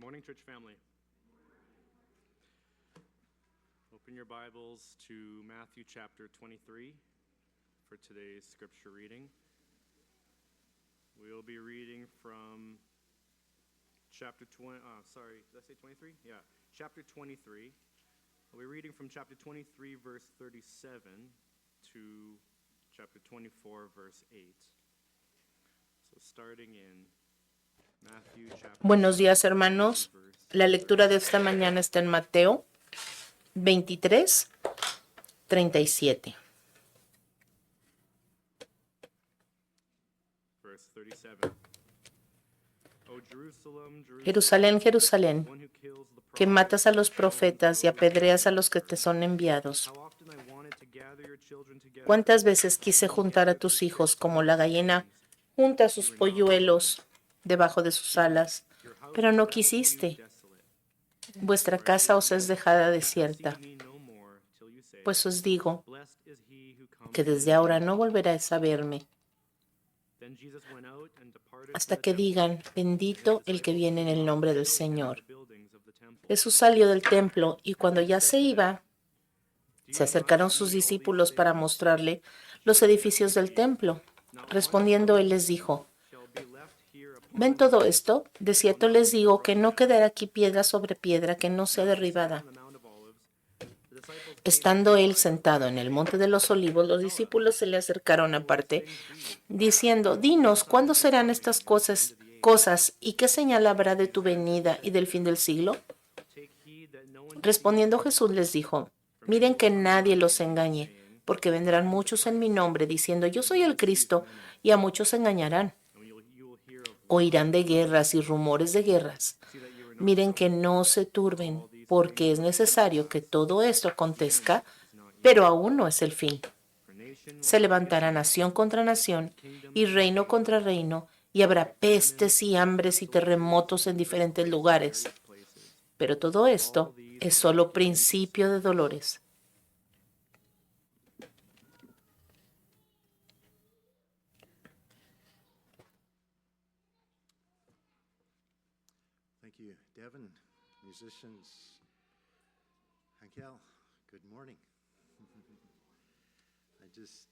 Morning, church family. Open your Bibles to Matthew chapter 23 for today's scripture reading. We'll be reading from chapter 20, did I say 23? Yeah, chapter 23. We'll be reading from chapter 23, verse 37 to chapter 24, verse 8. So starting in Matthew chapter Buenos días, hermanos. La lectura de esta mañana está en Mateo 23, 37. verse 37. O Jerusalem, Jerusalén, Jerusalén, one who kills the que prophets matas a los and profetas y stones apedreas a those los que te son enviados. How often I wanted to gather your children together, ¿Cuántas veces quise juntar a tus hijos como la gallina junta sus polluelos debajo de sus alas? your house Pero is no left to you quisiste. desolate. Vuestra casa os es dejada desierta. See me no more till you say, Pues os digo Blessed is he who comes que in the desde name ahora of no the volverás a verme, Then Jesus went out and departed from hasta the que temple. digan, bendito el que viene en el nombre del Señor. The buildings of the temple. Jesús salió del templo y cuando ya se iba, Do se you not acercaron see sus all these discípulos para things? mostrarle los edificios del templo. Respondiendo, él les dijo, Shall be left here upon ¿ven todo esto? De cierto les digo que no quedará aquí piedra sobre piedra que no sea derribada. on the Mount of Olives. The disciples Estando él sentado en el monte de los olivos, los discípulos se le acercaron aparte, diciendo, dinos, ¿cuándo serán estas cosas y qué señal habrá de tu venida y del fin del siglo? take heed that no one Respondiendo Jesús les dijo, miren que nadie los engañe, porque vendrán muchos en mi nombre diciendo, yo soy el Cristo, y a muchos engañarán. and you will hear of Oirán de guerras y rumores de guerras. see that you are not Miren que no se turben, porque es necesario que todo esto acontezca, pero aún no es el fin. for nation Se levantará nación contra nación y reino contra reino, y habrá pestes y hambres y terremotos en diferentes lugares. places. Pero todo esto es solo principio de dolores. Thank you, Devin. Musicians, Hankel, good morning. I just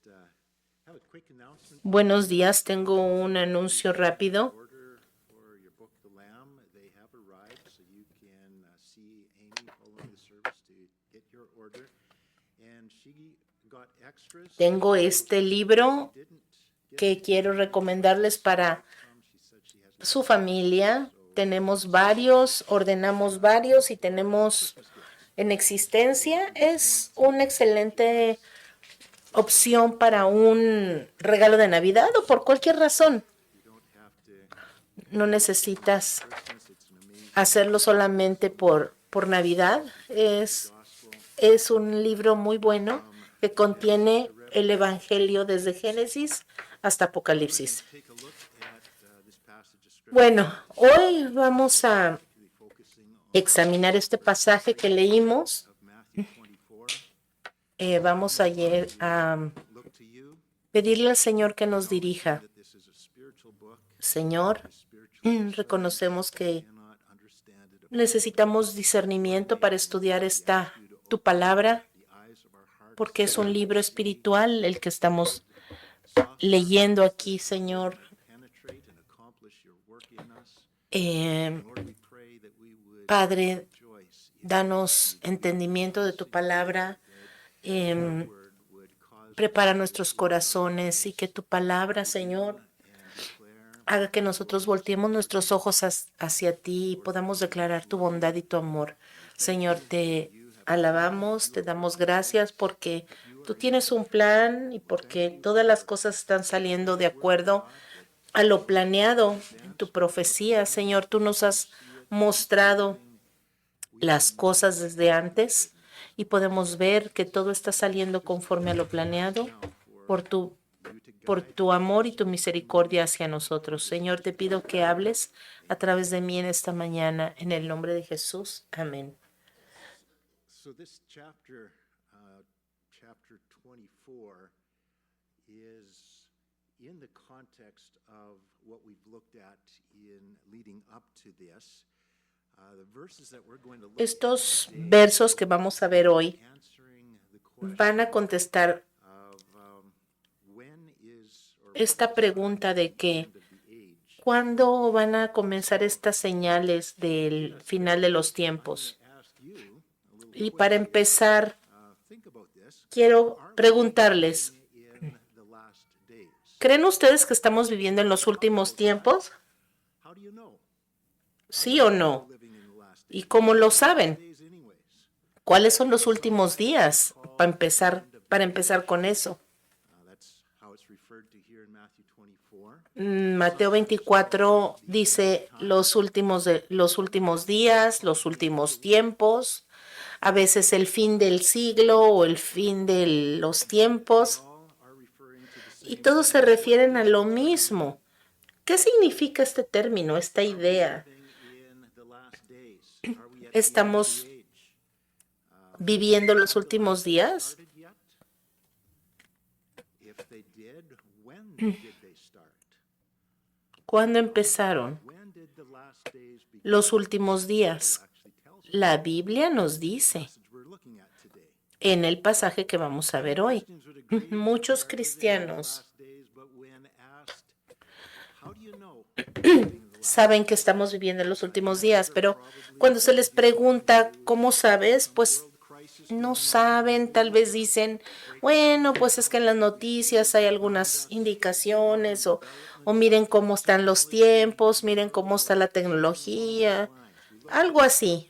have a quick announcement. Buenos días, tengo un anuncio rápido. Order for your book, The Lamb. They have arrived, so you can see Amy following the service to get your order. And she got extras. Tengo este libro Didn't get que quiero recomendarles para some. She said she has su familia. Tenemos varios, ordenamos varios y tenemos en existencia. Es una excelente opción para un regalo de Navidad o por cualquier razón. you don't have to No necesitas Christmas. It's an amazing hacerlo solamente por Navidad. Es un libro muy bueno que contiene el Evangelio desde Génesis hasta Apocalipsis. take a look at this passage of scripture. Bueno, hoy vamos a Particularly focusing on examinar este pasaje que leímos. of Matthew 24. Vamos a Look to you pedirle al Señor que nos dirija. that this is a spiritual book. Señor, Spiritual reconocemos que cannot understand it. necesitamos discernimiento para estudiar tu palabra, The eyes of our heart porque es un libro espiritual el que estamos leyendo aquí, Señor. penetrate and accomplish your work in us. Eh, Lord, we pray that we would Padre, rejoice in danos entendimiento de tu palabra. the word would cause Prepara nuestros corazones y que tu palabra, Señor, and declare haga que nosotros volteemos nuestros ojos hacia ti y podamos declarar tu bondad y tu amor. Señor, te alabamos, te damos gracias porque tú tienes un plan y porque todas las cosas están saliendo de acuerdo a lo planeado en tu profecía. Señor, tú nos has mostrado las cosas desde antes y podemos ver que todo está saliendo conforme a lo planeado por tu amor y tu misericordia hacia nosotros. Señor, te pido que hables a través de mí en esta mañana, en el nombre de Jesús. Amén. So this chapter, chapter 24, is in the context of what we've looked at in leading up to this. The verses that we're going to look Estos versos que vamos a ver hoy answering the question van a contestar of when is or esta pregunta de que end of the age. ¿cuándo van a comenzar estas señales del final de los tiempos? Ask you a little Y para empezar, think about this. quiero preguntarles, In the last days. ¿creen ustedes que estamos viviendo en los últimos tiempos? How do you know? ¿Sí o no? Living in the last ¿Y cómo lo saben? days anyways. ¿Cuáles son los últimos días? Para empezar con eso. That's how it's referred to here in Matthew 24. Mateo 24 dice los últimos días, los últimos tiempos, a veces el fin del siglo o el fin de los tiempos, All are referring to the y todos se refieren a lo mismo. ¿Qué significa este término, esta idea? thing in the last days. Are we at ¿Estamos the age viviendo los últimos días? started yet? If they did, when did they start? ¿Cuándo empezaron When did the last days begin? los últimos días? Actually tells us La Biblia nos dice the passage we're looking at today. en el pasaje que vamos a ver hoy. Christians would agree that Muchos we are living in the cristianos last days, but when asked, how do you know saben que estamos viviendo en los últimos días, pero cuando se les pregunta cómo sabes, pues no saben, tal vez dicen, bueno, pues es que en las noticias hay algunas indicaciones o miren cómo están los tiempos, miren cómo está la tecnología, algo así.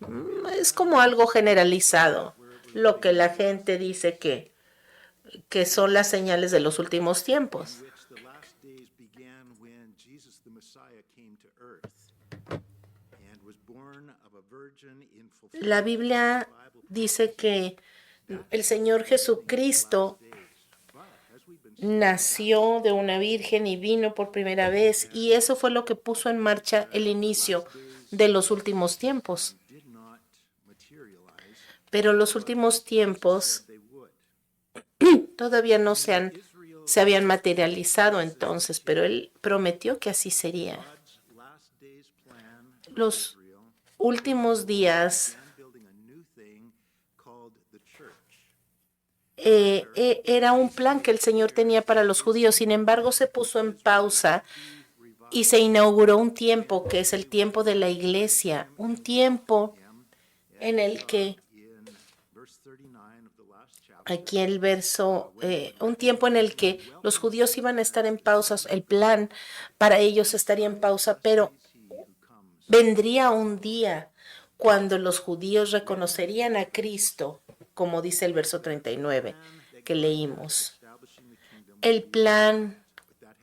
Es como algo generalizado, lo que la gente dice que son las señales de los últimos tiempos. which the last days began when Jesus the Messiah came to earth and was born of a virgin in fulfillment La Biblia dice que el Señor Jesucristo nació de una virgen y vino por primera vez, y eso fue lo que puso en marcha el inicio de los últimos tiempos. did not materialize. Pero los últimos tiempos They would. todavía no se habían materializado entonces, pero Él prometió que así sería. God's last days plan for Los Israel últimos días and building a new thing called the church. era un plan que el Señor tenía para los judíos. Sin embargo, se puso en pausa y se inauguró un tiempo que es el tiempo de la iglesia, un tiempo en el que, In verse 39 of the last chapter, aquí el verso, un tiempo en el que los judíos iban a estar en pausa, el plan para ellos estaría en pausa, pero vendría un día cuando los judíos reconocerían a Cristo, como dice el verso 39 que leímos. El plan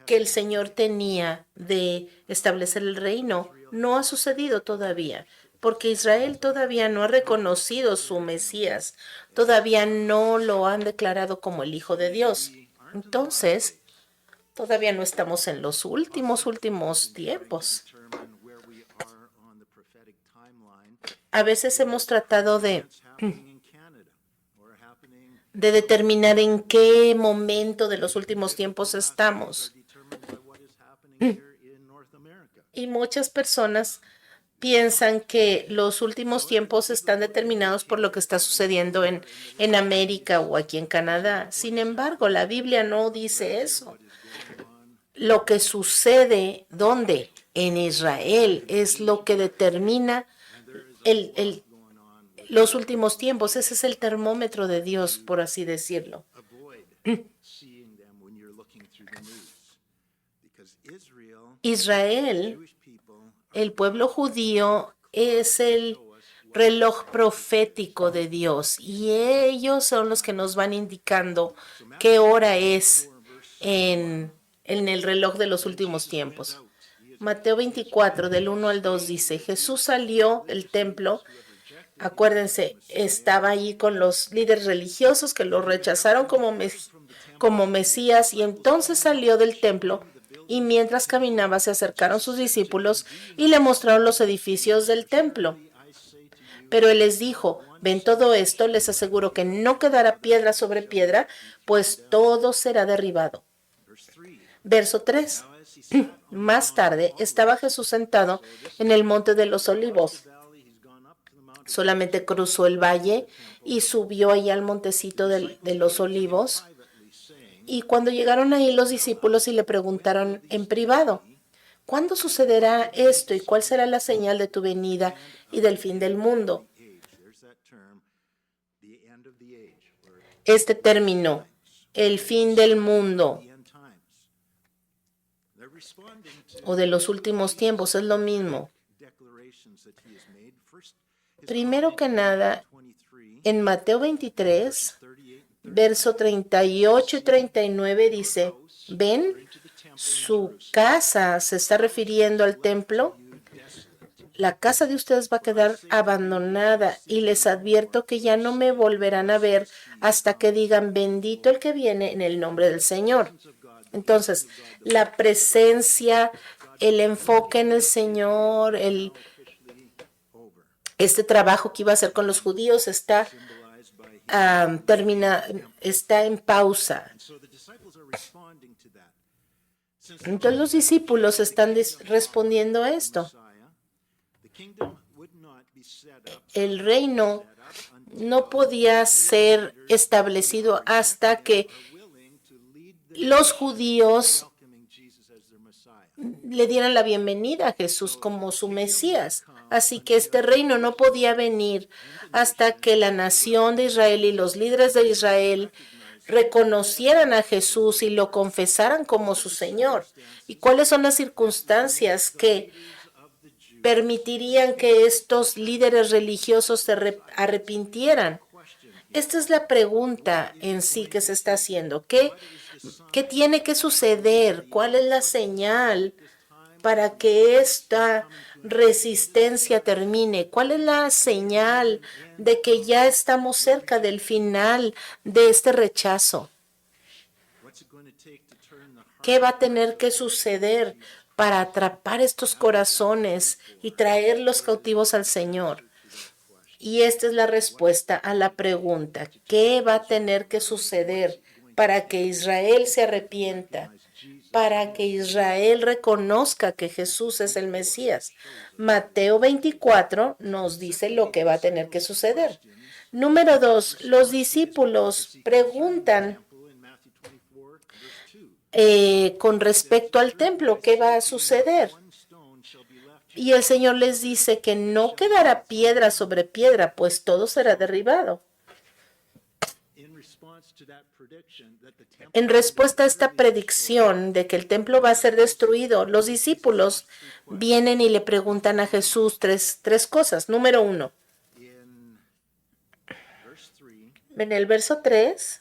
que el Señor tenía de establecer el reino no ha sucedido todavía, porque Israel todavía no ha reconocido su Mesías, todavía no lo han declarado como el Hijo de Dios. Entonces, todavía no estamos en los últimos tiempos. determine where we are on the prophetic timeline. A veces hemos tratado de It's happening in Canada or happening determinar en qué momento de los últimos tiempos estamos. determined by what is happening here in North America. Y muchas personas piensan que los últimos tiempos están determinados por lo que está sucediendo en América o aquí en Canadá. Sin embargo, la Biblia no dice eso. Lo que sucede, ¿dónde? En Israel, es lo que determina los últimos tiempos. Ese es el termómetro de Dios, por así decirlo. Avoid seeing them when you're looking through the news. Because Israel, Jewish people, el pueblo judío, es el reloj profético de Dios y ellos son los que nos van indicando qué hora es en el reloj de los últimos tiempos. Mateo 24, del 1 al 2 dice, Jesús salió del templo, acuérdense, estaba allí con los líderes religiosos que lo rechazaron como Mesías, y entonces salió del templo y mientras caminaba se acercaron sus discípulos y le mostraron los edificios del templo. Pero él les dijo, ven todo esto, les aseguro que no quedará piedra sobre piedra, pues todo será derribado. Verso 3. Más tarde estaba Jesús sentado en el monte de los olivos Solamente cruzó el valle y subió ahí al montecito de los olivos. Y cuando llegaron ahí los discípulos y le preguntaron en privado, ¿cuándo sucederá esto y cuál será la señal de tu venida y del fin del mundo? Este término, el fin del mundo o de los últimos tiempos, es lo mismo. Primero que nada, en Mateo 23, verso 38 y 39 dice, ¿ven? Su casa se está refiriendo al templo. La casa de ustedes va a quedar abandonada y les advierto que ya no me volverán a ver hasta que digan bendito el que viene en el nombre del Señor. Entonces, la presencia, el enfoque en el Señor, este trabajo que iba a hacer con los judíos está en pausa. Entonces los discípulos están respondiendo a esto. El reino no podía ser establecido hasta que los judíos le dieran la bienvenida a Jesús como su Mesías. Así que este reino no podía venir hasta que la nación de Israel y los líderes de Israel reconocieran a Jesús y lo confesaran como su Señor. ¿Y cuáles son las circunstancias que permitirían que estos líderes religiosos se arrepintieran? Esta es la pregunta en sí que se está haciendo. ¿Qué tiene que suceder? ¿Cuál es la señal para que esta resistencia termine? ¿Cuál es la señal de que ya estamos cerca del final de este rechazo? ¿Qué va a tener que suceder para atrapar estos corazones y traer los cautivos al Señor? Y esta es la respuesta a la pregunta. ¿Qué va a tener que suceder para que Israel se arrepienta? Para que Israel reconozca que Jesús es el Mesías. Mateo 24 nos dice lo que va a tener que suceder. Número 2, los discípulos preguntan con respecto al templo, ¿qué va a suceder? Y el Señor les dice que no quedará piedra sobre piedra, pues todo será derribado. En respuesta a esta predicción de que el templo va a ser destruido, los discípulos vienen y le preguntan a Jesús tres cosas. Número 1. En el verso 3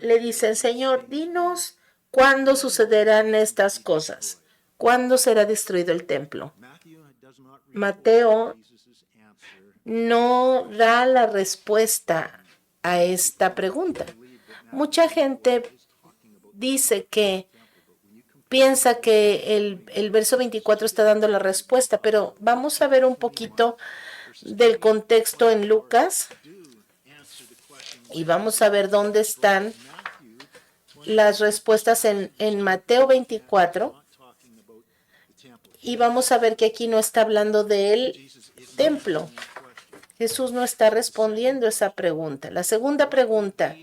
le dicen, Señor, dinos cuándo sucederán estas cosas. ¿Cuándo será destruido el templo? Mateo no da la respuesta a esta pregunta. Mucha gente dice que piensa que el verso 24 está dando la respuesta, pero vamos a ver un poquito del contexto en Lucas y vamos a ver dónde están las respuestas en Mateo 24 y vamos a ver que aquí no está hablando del templo. Jesús no está respondiendo esa pregunta. La segunda pregunta,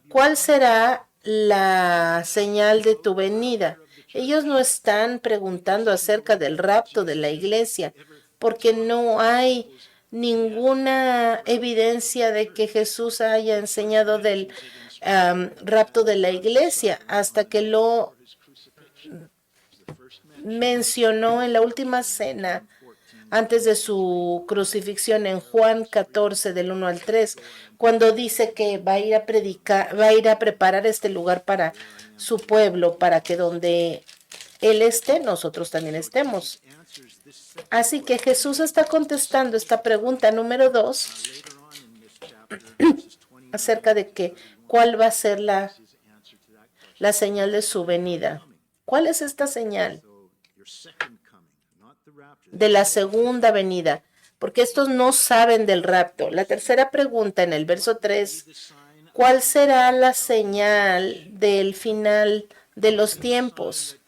¿cuál será la señal de tu venida? Ellos no están preguntando acerca del rapto de la iglesia, porque no hay ninguna evidencia de que Jesús haya enseñado del rapto de la iglesia hasta que lo mencionó en la última cena antes de su crucifixión en Juan 14 del 1 al 3, cuando dice que va a ir a predicar, va a ir a preparar este lugar para su pueblo, para que donde Él esté, nosotros también estemos. Así que Jesús está contestando esta pregunta número 2 acerca de que cuál va a ser la señal de su venida. ¿Cuál es esta señal de la segunda venida? Porque estos no saben del rapto. La tercera pregunta en el verso 3, ¿cuál será la señal del final de los tiempos?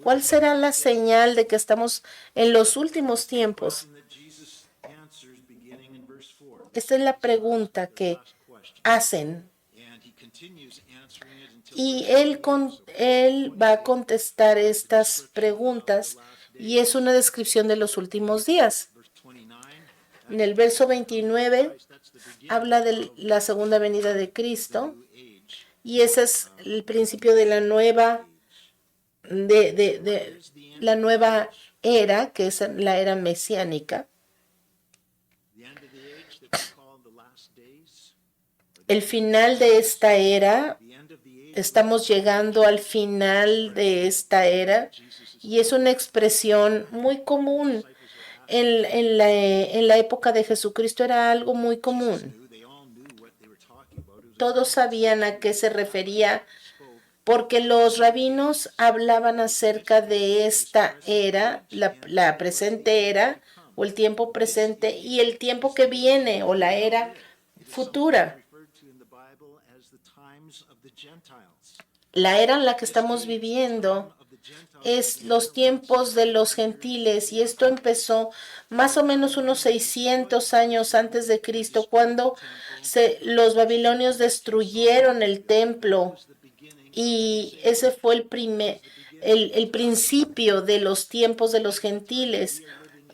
¿Cuál será la señal de que estamos en los últimos tiempos? That Jesus answers beginning in verse 4. Esta es la pregunta que Last question. hacen. And he continues answering it until Y verse él va a contestar estas preguntas y es una descripción de los últimos días. verse 29. En el verso 29 That's the beginning habla de la segunda venida de Cristo of age. y ese es el principio de la nueva de la nueva era, que es la era mesiánica. The end of the age that we call the last days. El final de esta era, The end of the age. estamos llegando al final de esta era y es una expresión muy común. En la época de Jesucristo era algo muy común. They all knew what they were talking about. It was Todos sabían a qué se refería porque los rabinos hablaban acerca de esta era, la presente era o el tiempo presente y el tiempo que viene o la era futura. referred to in the Bible as the times of the Gentiles. La era en la que estamos viviendo Of the Gentiles es los tiempos de los gentiles y esto empezó más o menos unos 600 años antes de Cristo cuando los babilonios destruyeron el templo y ese fue el principio de los tiempos de los gentiles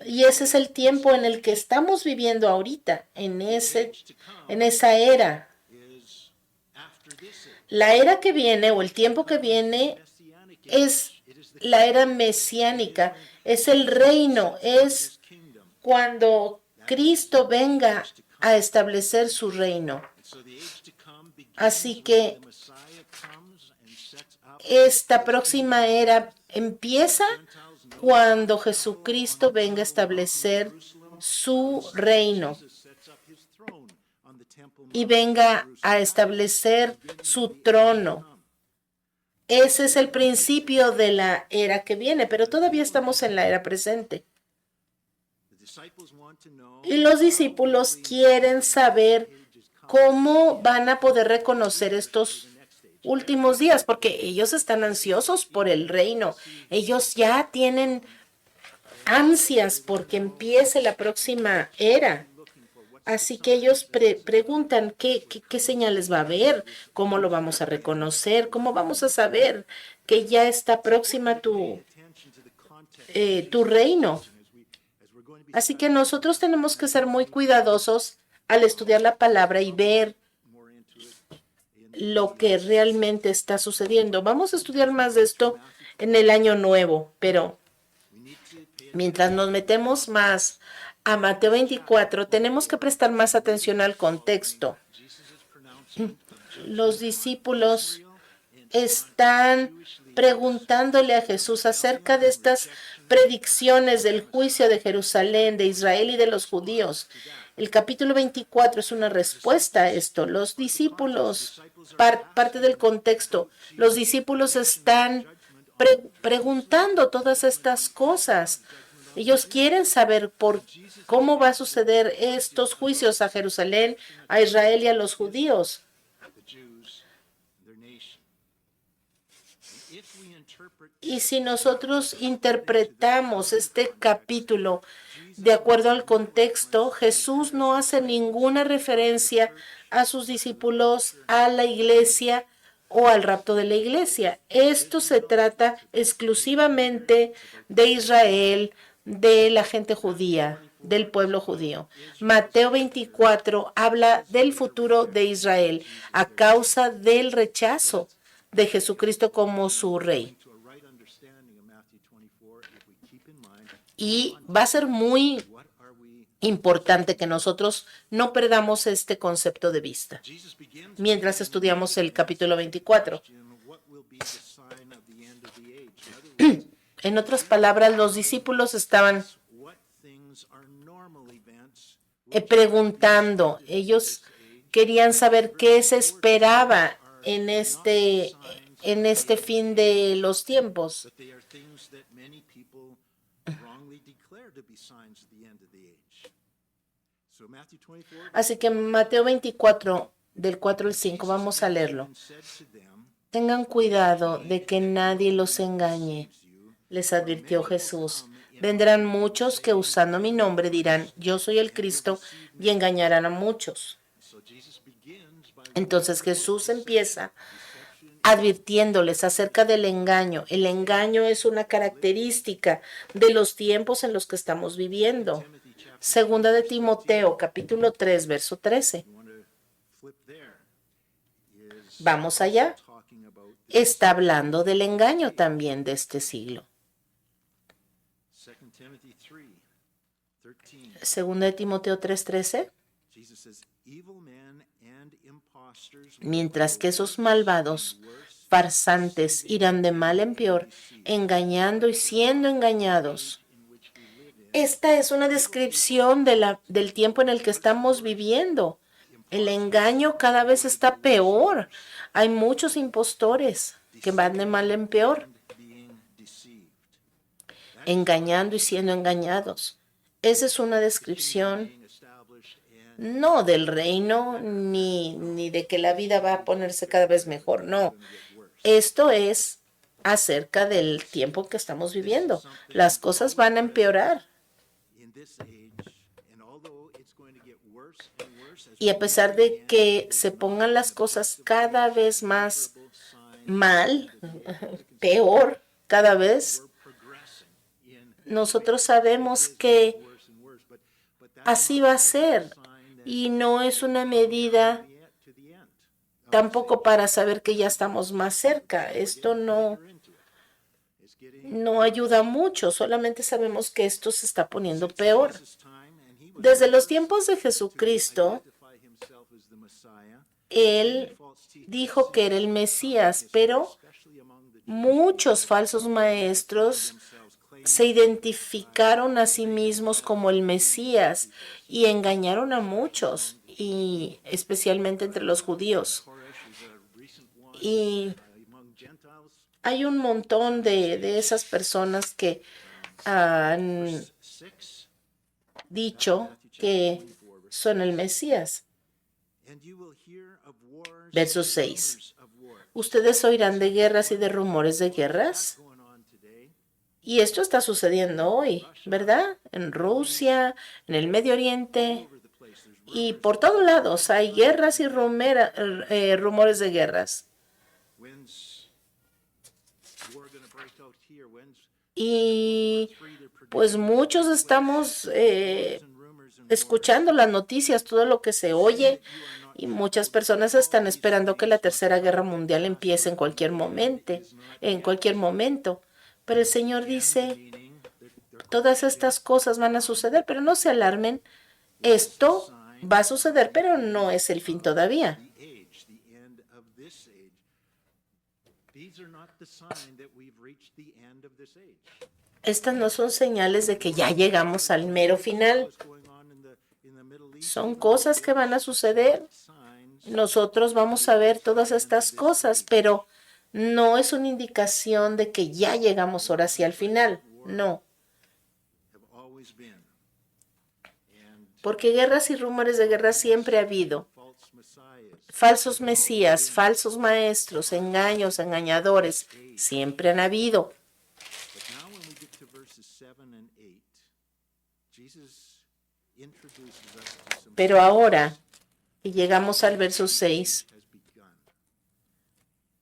y ese es el tiempo en el que estamos viviendo ahorita, en esa era. is after this age. La era que viene o el tiempo que viene Messianic es la era mesiánica, es el reino, es kingdom. cuando Cristo venga a establecer su reino. So the age to come begins Así que when the Messiah comes and sets up esta próxima era empieza cuando Jesucristo venga a establecer su reino sets up his throne on the temple y venga a establecer su trono. Ese es el principio de la era que viene, pero todavía estamos en la era presente. The disciples want to know Y los discípulos quieren saber cómo van a poder reconocer estos últimos días, porque ellos están ansiosos por el reino. Ellos ya tienen ansias porque empiece la próxima era. Así que ellos preguntan qué señales va a haber, cómo lo vamos a reconocer, cómo vamos a saber que ya está próxima tu reino. Así que nosotros tenemos que ser muy cuidadosos al estudiar la palabra y ver lo que realmente está sucediendo. Vamos a estudiar más de esto en el año nuevo, pero mientras nos metemos más a Mateo 24, tenemos que prestar más atención al contexto. Los discípulos están preguntándole a Jesús acerca de estas predicciones del juicio de Jerusalén, de Israel y de los judíos. El capítulo 24 es una respuesta a esto. Los discípulos, parte del contexto, los discípulos están preguntando todas estas cosas. Ellos quieren saber cómo va a suceder estos juicios a Jerusalén, a Israel y a los judíos. Y si nosotros interpretamos este capítulo de acuerdo al contexto, Jesús no hace ninguna referencia a sus discípulos, a la iglesia o al rapto de la iglesia. Esto se trata exclusivamente de Israel, de la gente judía, del pueblo judío. Mateo 24 habla del futuro de Israel a causa del rechazo de Jesucristo como su rey. Y va a ser muy importante que nosotros no perdamos este concepto de vista mientras estudiamos el capítulo 24. En otras palabras, los discípulos estaban preguntando, ellos querían saber qué se esperaba en este fin de los tiempos. Así que Mateo 24, del 4 al 5, vamos a leerlo. Tengan cuidado de que nadie los engañe, les advirtió Jesús. Vendrán muchos que usando mi nombre dirán, yo soy el Cristo, y engañarán a muchos. Entonces Jesús empieza advirtiéndoles acerca del engaño. El engaño es una característica de los tiempos en los que estamos viviendo. Segunda de Timoteo, capítulo 3, verso 13. Vamos allá. Está hablando del engaño también de este siglo. Segunda de Timoteo 3:13. Mientras que esos malvados, farsantes, irán de mal en peor, engañando y siendo engañados. Esta es una descripción del tiempo en el que estamos viviendo. El engaño cada vez está peor. Hay muchos impostores que van de mal en peor, engañando y siendo engañados. Esa es una descripción no del reino ni de que la vida va a ponerse cada vez mejor, no. Esto es acerca del tiempo que estamos viviendo. Las cosas van a empeorar. Y a pesar de que se pongan las cosas cada vez más mal, peor cada vez, nosotros sabemos que así va a ser. Y no es una medida tampoco para saber que ya estamos más cerca. Esto no ayuda mucho. Solamente sabemos que esto se está poniendo peor. Desde los tiempos de Jesucristo, Él dijo que era el Mesías, pero muchos falsos maestros se identificaron a sí mismos como el Mesías y engañaron a muchos, y especialmente entre los judíos. Y hay un montón de esas personas que han dicho que son el Mesías. Verso 6. Ustedes oirán de guerras y de rumores de guerras. Y esto está sucediendo hoy, ¿verdad? En Rusia, en el Medio Oriente y por todos lados hay guerras y rumores de guerras. Y pues muchos estamos escuchando las noticias, todo lo que se oye, y muchas personas están esperando que la Tercera Guerra Mundial empiece en cualquier momento. Pero el Señor dice, todas estas cosas van a suceder, pero no se alarmen. Esto va a suceder, pero no es el fin todavía. Estas no son señales de que ya llegamos al mero final. Son cosas que van a suceder. Nosotros vamos a ver todas estas cosas, pero no es una indicación de que ya llegamos ahora sí al final. No. Porque guerras y rumores de guerra siempre ha habido. Falsos mesías, falsos maestros, engaños, engañadores, siempre han habido. Pero ahora que llegamos al verso 6,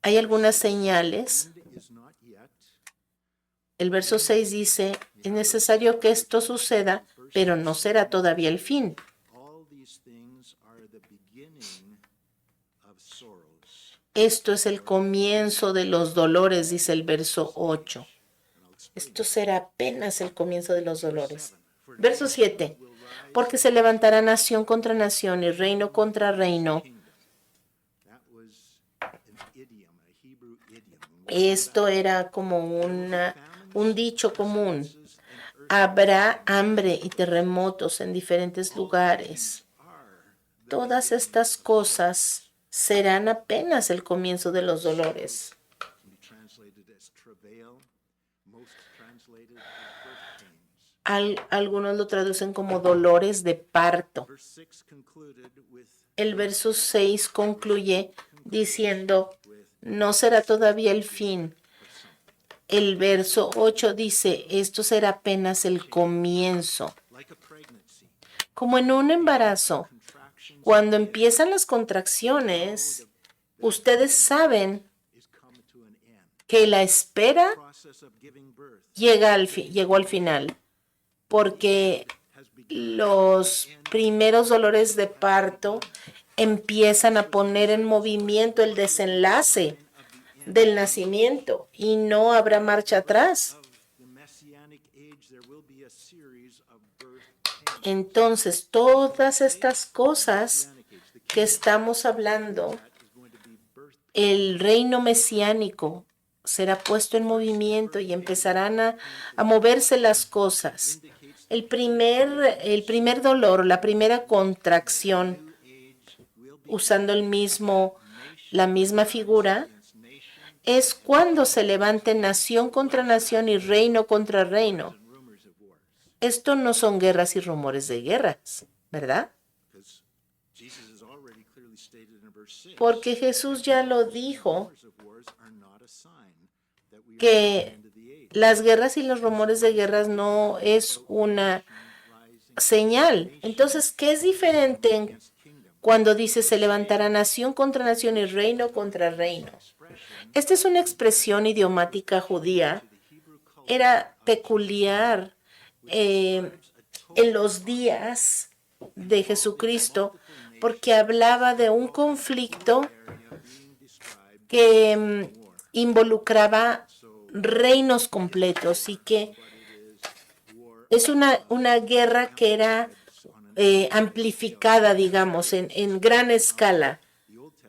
hay algunas señales. El verso 6 dice, es necesario que esto suceda, pero no será todavía el fin. Esto es el comienzo de los dolores, dice el verso 8. Esto será apenas el comienzo de los dolores. Verso 7. Porque se levantará nación contra nación y reino contra reino. Esto era como un dicho común. Habrá hambre y terremotos en diferentes lugares. Todas estas cosas serán apenas el comienzo de los dolores. Algunos lo traducen como dolores de parto. El verso 6 concluye diciendo, no será todavía el fin. El verso 8 dice, esto será apenas el comienzo. Like a pregnancy, Como en un embarazo, contractions cuando empiezan las contracciones, ustedes saben is come to an end. que la espera Process of giving birth llegó al final, porque has begun. los primeros dolores de parto empiezan a poner en movimiento el desenlace del nacimiento y no habrá marcha atrás. The Messianic age, there will be a series of birth pains. Entonces, todas estas cosas que estamos hablando, That is going to be birth el reino mesiánico será puesto en movimiento y empezarán a moverse las cosas. El primer dolor, la primera contracción, usando la misma figura, against nation es cuando se levante nación contra nación y reino contra reino. and rumors of wars. Esto no son guerras y rumores de guerras, ¿verdad? Because Jesus has already clearly stated in verse 6. Porque Jesús ya lo dijo, Rumors of wars are not a sign that we are at the que end of the age. las guerras y los rumores de guerras no es una señal. Entonces, ¿qué es diferente cuando dice se levantará nación contra nación y reino contra reino? Esta es una expresión idiomática judía. Era peculiar en los días de Jesucristo porque hablaba de un conflicto que involucraba reinos completos y que es una guerra que era amplificada, digamos, en gran escala.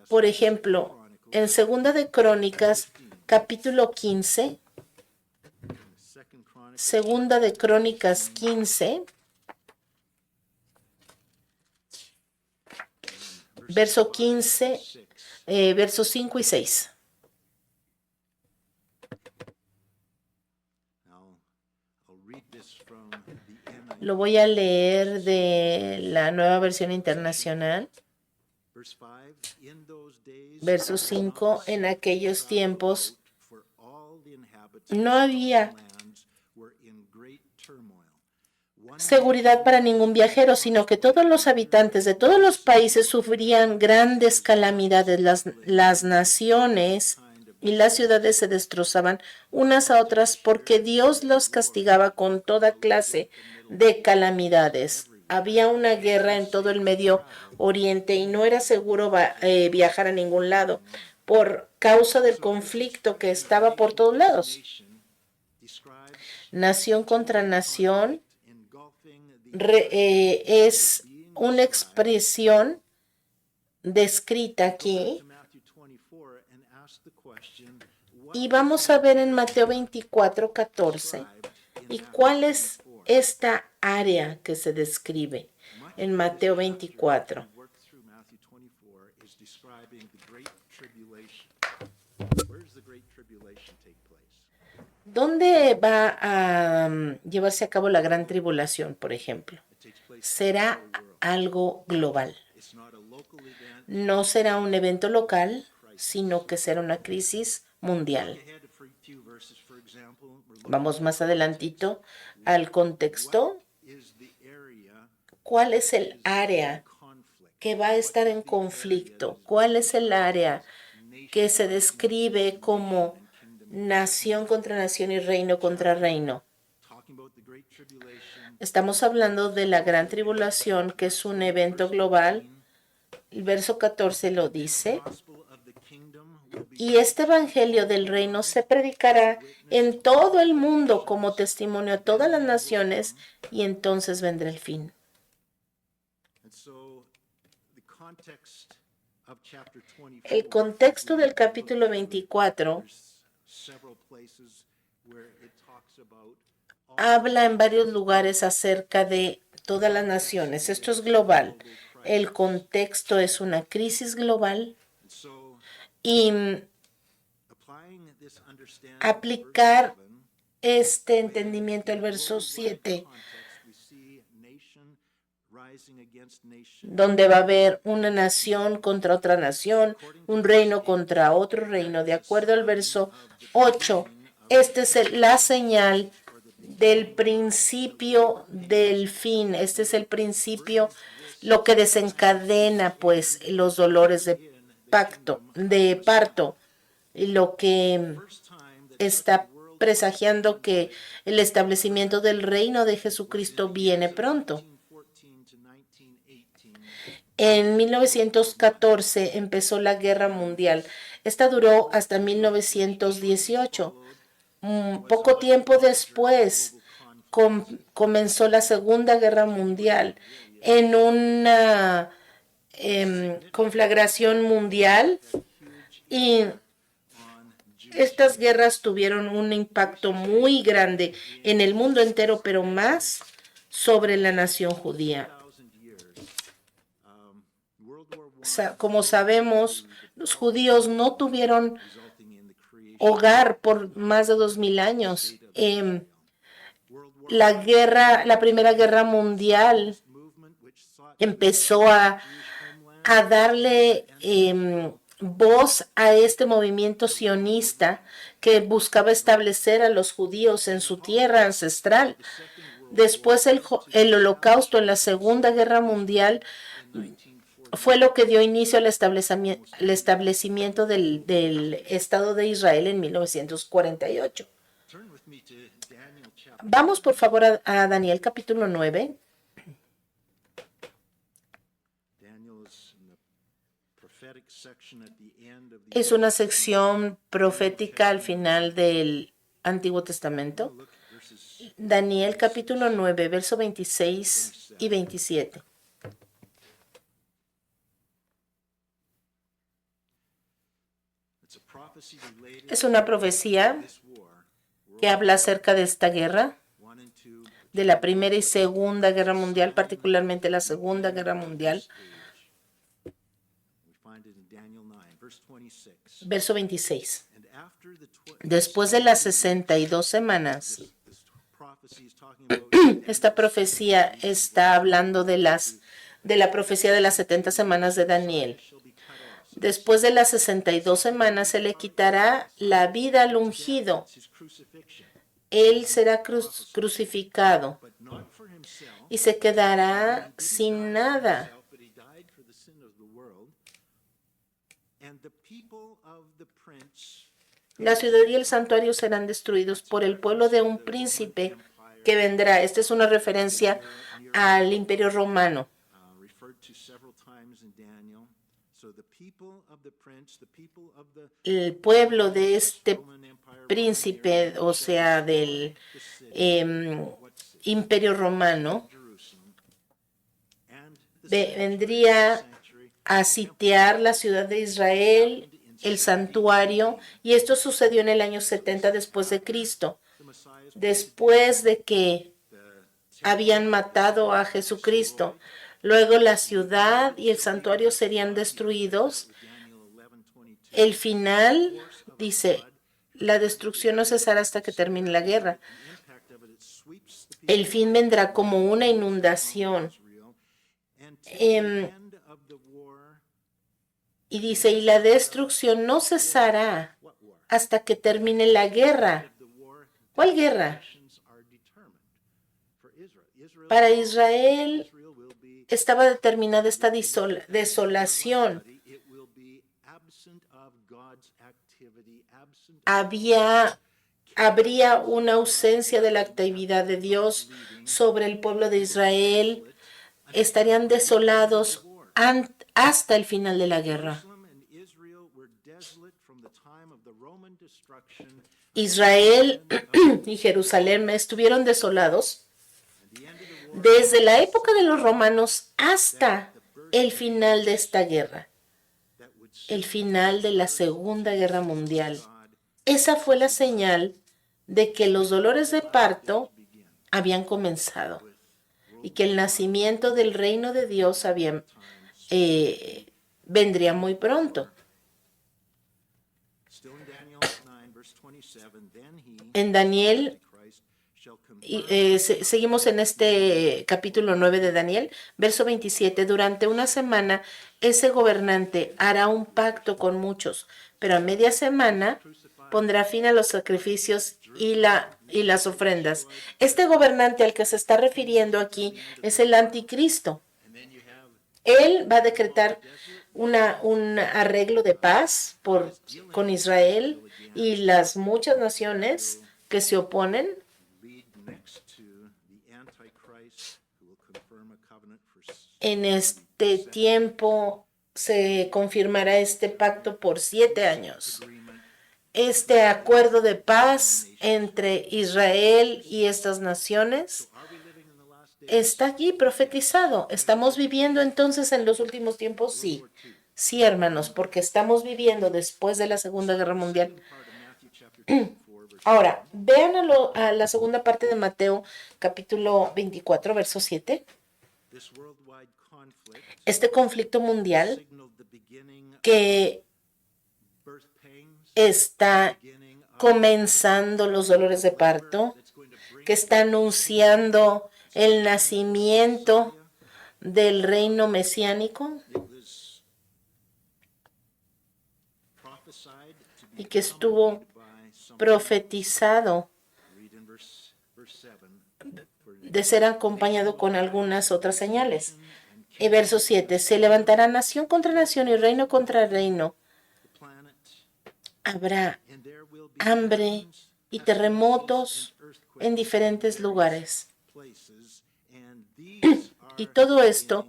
Por ejemplo, en Segunda de Crónicas, capítulo 15, Second Chronicles Segunda de Crónicas 15, verso 15, versos 5 y 6. I'll read this from the NIV. Lo voy a leer de la Nueva Versión Internacional. Verse 5, in those days, Verso 5, en aquellos tiempos for all the inhabitants no había of lands were in great turmoil. One seguridad para ningún viajero, sino que todos los habitantes de todos los países sufrían grandes calamidades. Las naciones y las ciudades se destrozaban unas a otras porque Dios los castigaba con toda clase de calamidades. Había una guerra en todo el Medio Oriente y no era seguro viajar a ningún lado por causa del conflicto que estaba por todos lados. nation describes Nación contra nación engulfing the es una expresión descrita aquí. to Matthew 24 and ask the question, what Y vamos a ver en Mateo 24, 14. ¿Y cuál es esta área que se describe en Mateo 24? work through Matthew 24 is describing the Great Tribulation. Where does the Great Tribulation take place? ¿Dónde va a llevarse a cabo la gran tribulación, por ejemplo? It takes place Será algo global. It's not a local event. No será un evento local, sino que será una crisis mundial. Ahead for a few verses, for example, we're looking Vamos más adelantito al contexto. is the area ¿Cuál es el área conflict. que va a estar en conflicto? ¿Cuál es el área que se describe como nación contra nación y reino contra reino? Talking about the Great Tribulation, Estamos hablando de la gran tribulación, que es un evento global. El verso 14 lo dice. gospel of the kingdom will be Y este evangelio del reino se predicará en todo el mundo como testimonio a todas las naciones y entonces vendrá el fin. and so the context of chapter 24 El contexto del capítulo 24 there's several places where it talks about habla en varios lugares acerca de todas las naciones. Esto es global. El contexto es una crisis global and so y applying this understanding aplicar verse 7, este entendimiento al verso 7, context, we see nation rising against nation, donde va a haber una nación contra otra nación, un reino contra otro reino. De acuerdo al verso 8 Esta es la señal del principio del fin. Este es el principio, lo que desencadena pues los dolores de parto, y lo que está presagiando que el establecimiento del reino de Jesucristo viene pronto. En 1914 empezó la Guerra Mundial. Esta duró hasta 1918. Poco tiempo después comenzó la Segunda Guerra Mundial en una conflagración mundial, y estas guerras tuvieron un impacto muy grande en el mundo entero, pero más sobre la nación judía. Como sabemos, los judíos no tuvieron hogar por más de 2000 años. La Primera Guerra Mundial empezó a darle voz a este movimiento sionista que buscaba establecer a los judíos en su tierra ancestral. Después el Holocausto en la Segunda Guerra Mundial fue lo que dio inicio al establecimiento del Estado de Israel en 1948. Vamos por favor a Daniel capítulo 9. Es una sección profética al final del Antiguo Testamento. Daniel capítulo 9, verso 26 y 27. Es una profecía que habla acerca de esta guerra, de la Primera y Segunda Guerra Mundial, particularmente la Segunda Guerra Mundial. Verso 26. Después de las 62 semanas, esta profecía está hablando de la profecía de las 70 semanas de Daniel. Después de las 62 semanas se le quitará la vida al ungido. Él será crucificado y se quedará sin nada. La ciudad y el santuario serán destruidos por el pueblo de un príncipe que vendrá. Esta es una referencia al Imperio Romano. El pueblo de este príncipe, o sea, del Imperio Romano, vendría a sitiar la ciudad de Israel, el santuario, y esto sucedió en el año 70 después de Cristo, después de que habían matado a Jesucristo. Luego la ciudad y el santuario serían destruidos. El final, dice, la destrucción no cesará hasta que termine la guerra. El fin vendrá como una inundación. Y dice, y la destrucción no cesará hasta que termine la guerra. ¿Cuál guerra? Para Israel estaba determinada esta desolación. Habría una ausencia de la actividad de Dios sobre el pueblo de Israel. Estarían desolados hasta el final de la guerra. Israel y Jerusalén estuvieron desolados desde la época de los romanos hasta el final de esta guerra, el final de la Segunda Guerra Mundial. Esa fue la señal de que los dolores de parto habían comenzado y que el nacimiento del reino de Dios vendría muy pronto. En Daniel, seguimos en este capítulo 9 de Daniel, verso 27. Durante una semana ese gobernante hará un pacto con muchos, pero a media semana pondrá fin a los sacrificios y las ofrendas. Este gobernante al que se está refiriendo aquí es el anticristo. Él va a decretar un arreglo de paz con Israel y las muchas naciones que se oponen. En este tiempo se confirmará este pacto por 7 años. Este acuerdo de paz entre Israel y estas naciones está aquí profetizado. ¿Estamos viviendo entonces en los últimos tiempos? Sí. Sí, hermanos, porque estamos viviendo después de la Segunda Guerra Mundial. Ahora, vean a la segunda parte de Mateo, capítulo 24, verso 7. Este conflicto mundial que está comenzando los dolores de parto, que está anunciando el nacimiento del reino mesiánico y que estuvo profetizado de ser acompañado con algunas otras señales. Y verso 7, se levantará nación contra nación y reino contra reino. Habrá hambre y terremotos en diferentes lugares. Y todo esto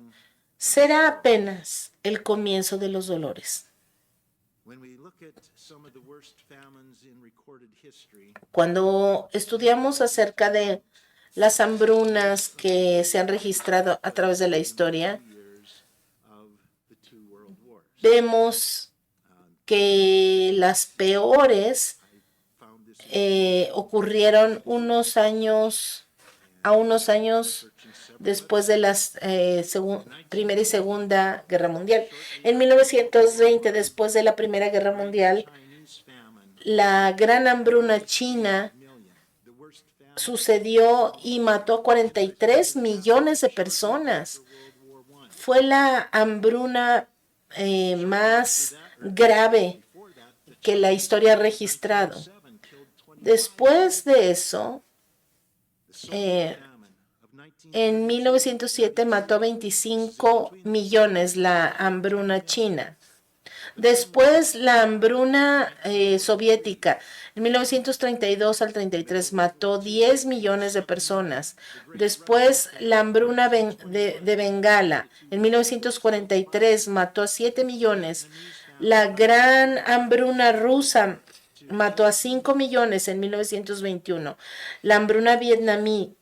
será apenas el comienzo de los dolores. Cuando estudiamos acerca de las hambrunas que se han registrado a través de la historia, vemos que las peores ocurrieron unos años después de la Primera y Segunda Guerra Mundial. En 1920, después de la Primera Guerra Mundial, la gran hambruna china sucedió y mató a 43 millones de personas. Fue la hambruna más grave que la historia ha registrado. Después de eso, en 1907 mató a 25 millones la hambruna china. Después la hambruna soviética, en 1932 al 33 mató 10 millones de personas. Después la hambruna de Bengala, en 1943 mató a 7 millones. La gran hambruna rusa mató a 5 millones en 1921. La hambruna vietnamita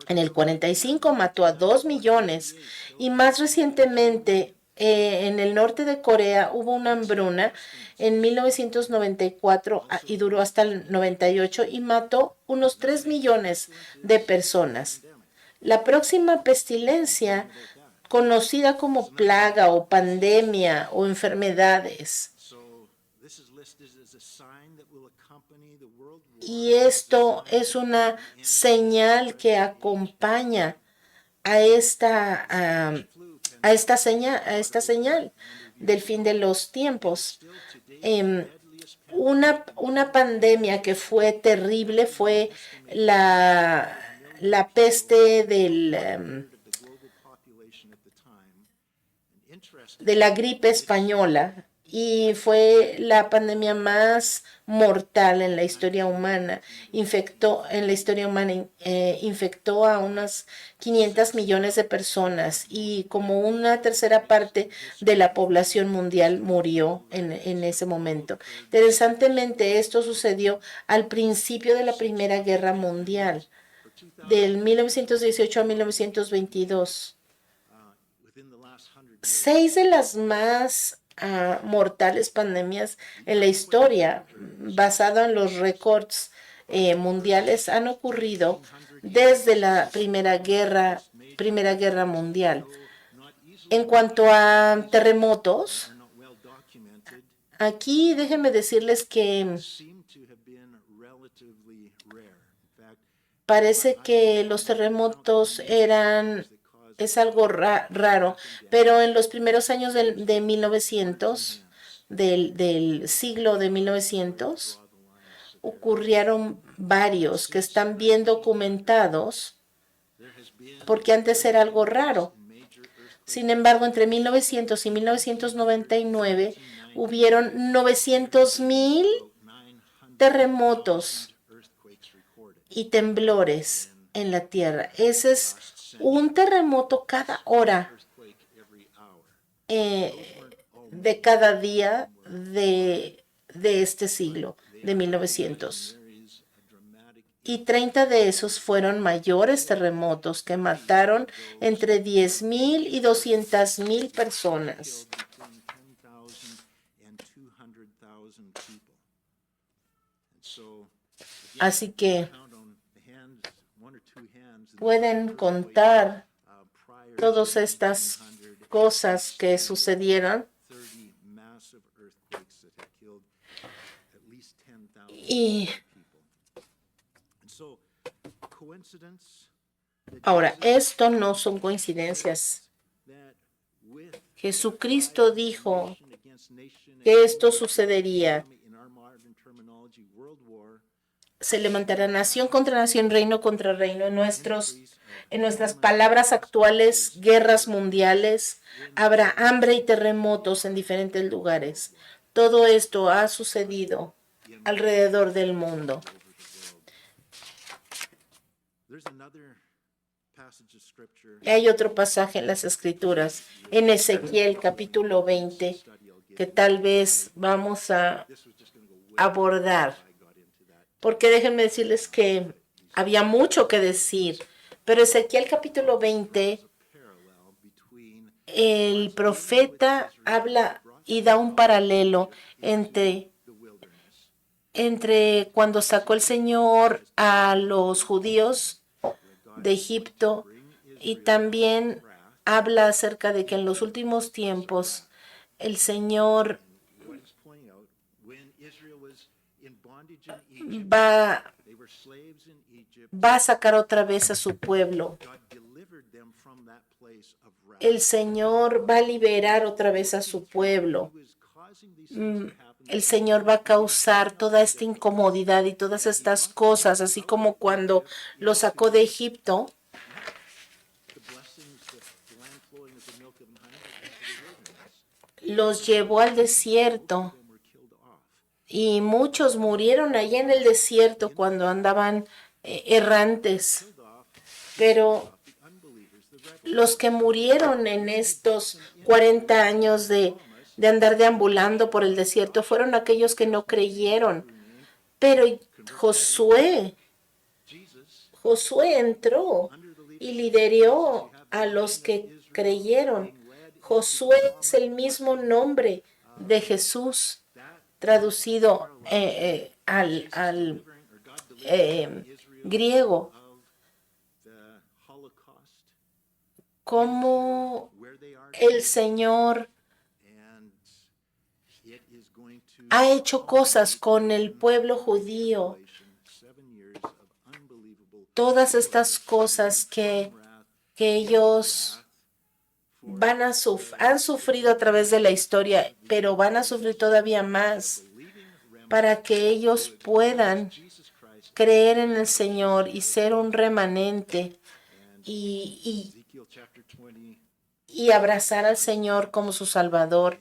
en el 45 mató a 2 millones. Y más recientemente, en el norte de Corea hubo una hambruna en 1994 y duró hasta el 98 y mató unos 3 millones de personas. La próxima pestilencia, conocida como plaga o pandemia o enfermedades, y esto es una señal que acompaña a esta señal del fin de los tiempos. Una pandemia que fue terrible fue la peste de la gripe española, y fue la pandemia más mortal en la historia humana. Infectó a unas 500 millones de personas y como una tercera parte de la población mundial murió en ese momento. Interesantemente, esto sucedió al principio de la Primera Guerra Mundial, del 1918 a 1922. 6 de las más mortales pandemias en la historia, basado en los récords mundiales, han ocurrido desde la Primera Guerra Mundial. En cuanto a terremotos, aquí déjenme decirles que parece que los terremotos es algo raro, pero en los primeros años del siglo de 1900, ocurrieron varios que están bien documentados, There has been porque antes era algo raro. major earthquakes. Sin embargo, entre 1900 y 1999 hubieron 900,000 terremotos Earthquakes recorded. y temblores en la Tierra. Ese es un terremoto cada hora Earthquake every hour. de cada día de este siglo, de 1900. There is a dramatic Y 30 de esos fueron mayores terremotos que mataron entre 10,000 y 200,000 personas. between 10,000 and 200,000 people. And so, again, Así que count on the hands, one or two hands, the pueden contar prior todas estas 130 cosas que sucedieron massive earthquakes that have killed at least 10,000 y people. And so, coincidence that ahora, esto no son coincidencias. that with Jesucristo dijo nation against nation que esto sucedería. in our modern terminology, world war, Se levantará nación contra nación, reino contra reino. En nuestras palabras actuales, guerras mundiales, habrá hambre y terremotos en diferentes lugares. Todo esto ha sucedido alrededor del mundo. there's another passage of scripture Hay otro pasaje en las Escrituras, en Ezequiel capítulo 20, study I'll get. que tal vez vamos a This was just going to go way abordar. I got into that. Porque déjenme decirles que había mucho que decir. Pero Ezequiel capítulo 20, Parallel between el profeta habla y da un paralelo entre, the wilderness, entre cuando sacó el Señor a los judíos de Egipto y también habla acerca de que en los últimos tiempos el Señor what he's pointing out, when Israel was in bondage in Egypt, va they were slaves in Egypt. a sacar otra vez a su pueblo. God delivered them from that place of wrath. El Señor va a liberar otra vez a su pueblo. He was causing these things to happen. El Señor va a causar toda esta incomodidad y todas estas cosas, así como cuando lo sacó de Egipto. The blessings that the land flowing with the milk and honey into the wilderness. Los llevó al desierto Them were killed off. y muchos murieron allá en el desierto cuando andaban errantes. Killed off Pero the unbelievers, the rebels. los que murieron en estos 40 años de andar deambulando por el desierto fueron aquellos que no creyeron. Pero Josué entró y lideró a los que creyeron. Josué es el mismo nombre de Jesús traducido al griego. The Holocaust, Como where they are, el Señor and it is going to ha hecho cosas con el pueblo judío. 7 years of unbelievable Todas estas cosas que ellos han sufrido a través de la historia, pero van a sufrir todavía más para que ellos puedan Jesus Christ. creer en el Señor y ser un remanente y Ezekiel chapter 20, y abrazar al Señor como su Salvador.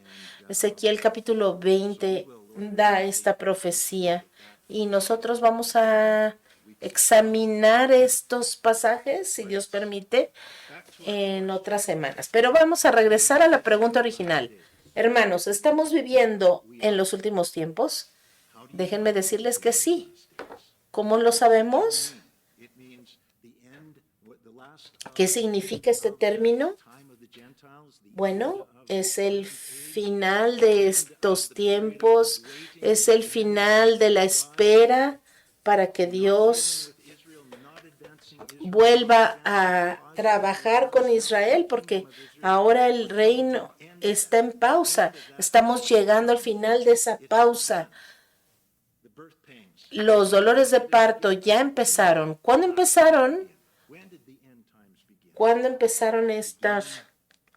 Ezequiel capítulo 20 da esta profecía y nosotros vamos a examinar estos pasajes, si Dios permite, en otras semanas. Pero vamos a regresar a la pregunta original. Hermanos, ¿estamos viviendo en los últimos tiempos? Déjenme decirles que sí. ¿Cómo lo sabemos? it means the end, the last ¿Qué significa este término? time of the Gentiles, the Bueno, es el final de estos tiempos, es el final de la espera para que Dios Israel not advancing Israel. vuelva a trabajar con Israel, porque ahora el reino está en pausa. Estamos llegando al final de esa pausa. The birth pains. Los dolores de parto ya empezaron. ¿Cuándo empezaron? When did the end times begin? ¿Cuándo empezaron estas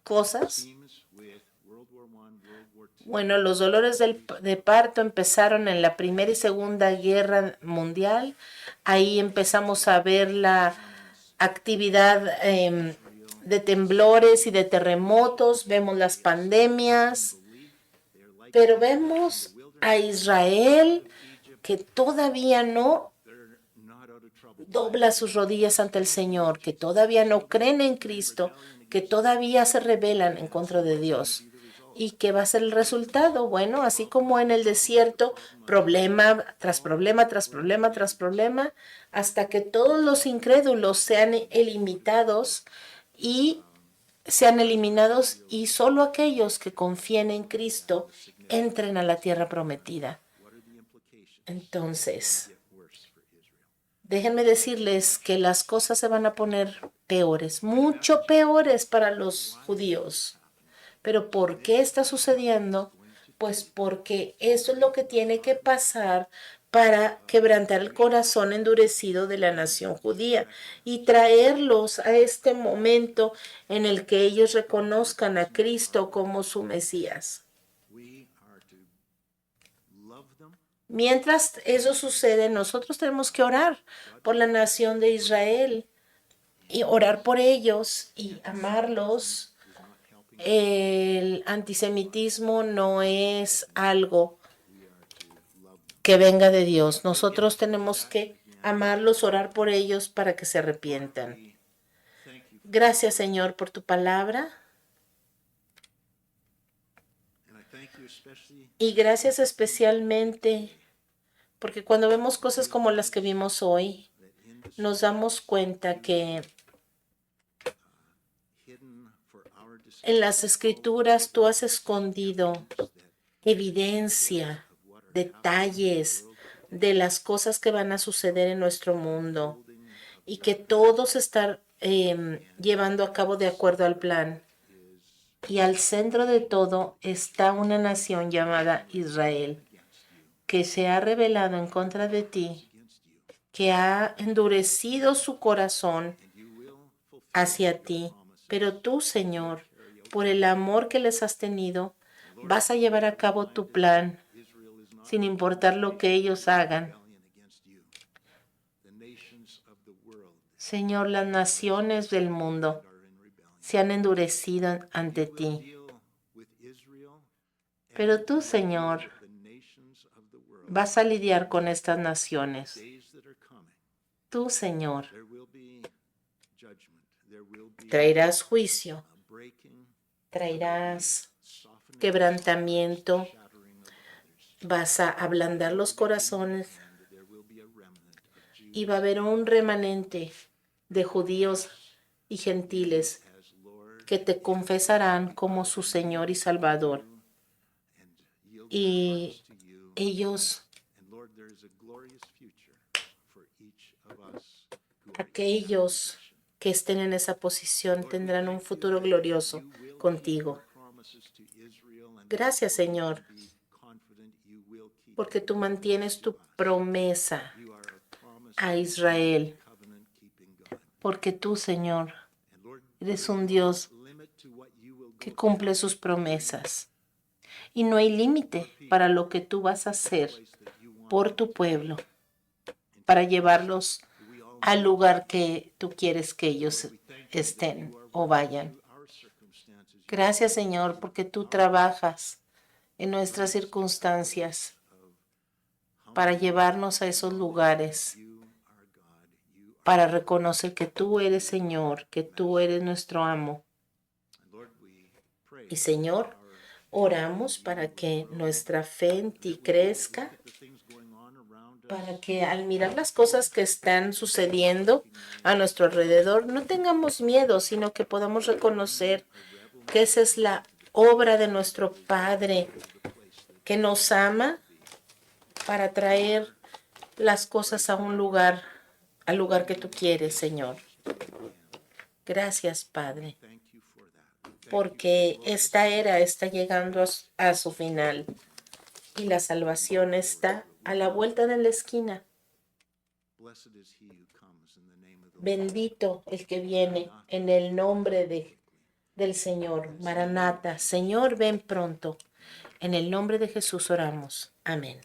cosas? Themes with World War I, World War Bueno, los dolores de parto empezaron en la Primera y Segunda Guerra Mundial. Ahí empezamos a ver la actividad de temblores y de terremotos, vemos las pandemias, pero vemos a Israel que todavía no dobla sus rodillas ante el Señor, que todavía no creen en Cristo, que todavía se rebelan en contra de Dios. ¿Y qué va a ser el resultado? Bueno, así como en el desierto, problema tras problema, tras problema, tras problema, hasta que todos los incrédulos sean eliminados y solo aquellos que confíen en Cristo entren a la tierra prometida. Entonces, déjenme decirles que las cosas se van a poner peores, mucho peores para los judíos. ¿Pero por qué está sucediendo? Pues porque eso es lo que tiene que pasar para quebrantar el corazón endurecido de la nación judía y traerlos a este momento en el que ellos reconozcan a Cristo como su Mesías. Mientras eso sucede, nosotros tenemos que orar por la nación de Israel y orar por ellos y amarlos. El antisemitismo no es algo que venga de Dios. Nosotros tenemos que amarlos, orar por ellos para que se arrepientan. Gracias, Señor, por tu palabra. Y gracias especialmente porque cuando vemos cosas como las que vimos hoy, nos damos cuenta que en las Escrituras tú has escondido evidencia, detalles de las cosas que van a suceder en nuestro mundo y que todo se está llevando a cabo de acuerdo al plan. Y al centro de todo está una nación llamada Israel, que se ha rebelado en contra de ti, que ha endurecido su corazón hacia ti. Pero tú, Señor, por el amor que les has tenido, vas a llevar a cabo tu plan, sin importar lo que ellos hagan. Señor, las naciones del mundo se han endurecido ante ti. Pero tú, Señor, vas a lidiar con estas naciones. Tú, Señor, traerás juicio, traerás quebrantamiento, vas a ablandar los corazones y va a haber un remanente de judíos y gentiles que te confesarán como su Señor y Salvador. Y ellos, aquellos que estén en esa posición, tendrán un futuro glorioso contigo. Gracias, Señor, porque tú mantienes tu promesa a Israel, porque tú, Señor, eres un Dios que cumple sus promesas. Y no hay límite para lo que tú vas a hacer por tu pueblo, para llevarlos al lugar que tú quieres que ellos estén o vayan. Gracias, Señor, porque tú trabajas en nuestras circunstancias para llevarnos a esos lugares, para reconocer que tú eres Señor, que tú eres nuestro amo. Y Señor, oramos para que nuestra fe en ti crezca, para que al mirar las cosas que están sucediendo a nuestro alrededor, no tengamos miedo, sino que podamos reconocer que esa es la obra de nuestro Padre, que nos ama para traer las cosas a un lugar, al lugar que tú quieres, Señor. Gracias, Padre, porque esta era está llegando a su final y la salvación está a la vuelta de la esquina. Bendito el que viene en el nombre del Señor. Maranata, Señor, ven pronto. En el nombre de Jesús oramos. Amén.